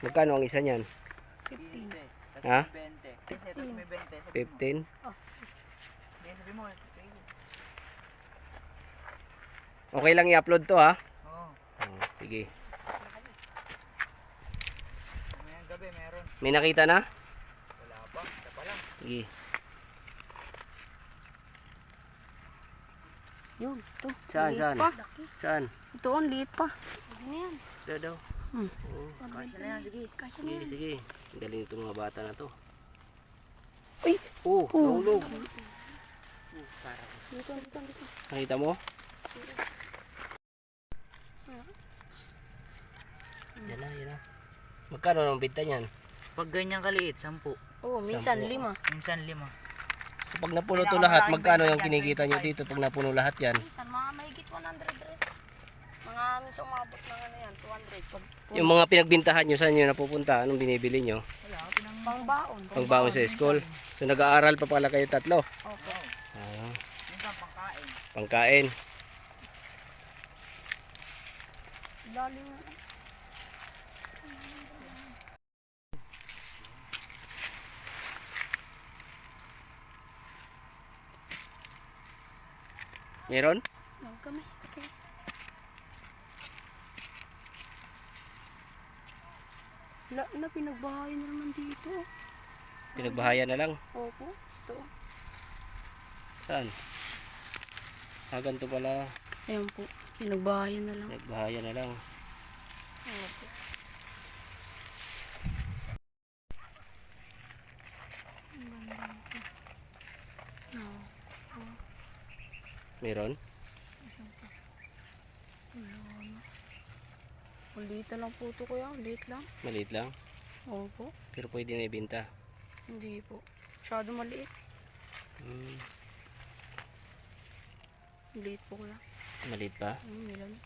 Magkano ang isa niyan? 15. Ha? 15. 15? Oh. Sabi mo, Okay lang i-upload to ha? oo. Oh, sige. Mamayang gabi meron. May nakita na? Wala pa, isa pa lang. Sige. Yun, ito. Saan, Liit saan? pa. Saan? Ito, ang liit pa. Ano yan? Ito daw. Hmm. Oo. Kasya na yan, sige. Kasya na Sige, yan. sige. Ang galing itong mga bata na to. Uy! Oh, nahulog. Dito, dito, dito. Nakita mo? Yan na, yan na. Magkano ang binta niyan? Pag ganyan kaliit, 10. Oo, minsan 5. Minsan 5. So, pag napuno to lahat, magkano yung kinikita nyo dito pag napuno lahat yan? Minsan, mga mahigit 100 rin. Mga minsan umabot ng ano yan, 200. Pag, Yung mga pinagbintahan nyo, saan nyo napupunta? Anong binibili nyo? Wala, pangbaon. Pangbaon sa school. So nag-aaral pa pala kayo tatlo? Opo. Ah, minsan pangkain. pangkain. Lalim na. Meron? Lang kami. Okay. Na pinagbahayan na naman dito. Pinagbahayan na lang. Opo. Ito. Saan? Ah, ganito pala. Ayan po. Pinagbahayan na lang. Pinagbahayan na lang. Opo. Meron? Ulit lang po ito kuya. Ulit lang. Maliit lang. Opo. Pero pwede na ibenta. Hindi po. Masyado maliit. Hmm, Ulit po kuya. maliit pa? Milan.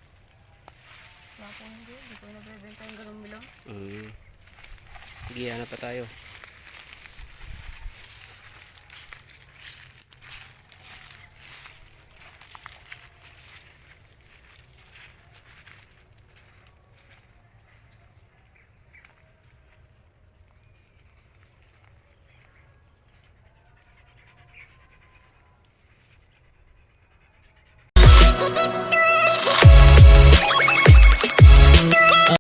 Wala po hindi. Hindi ko nabibenta yung ganun milan. Hmm. Sige, hanap pa tayo.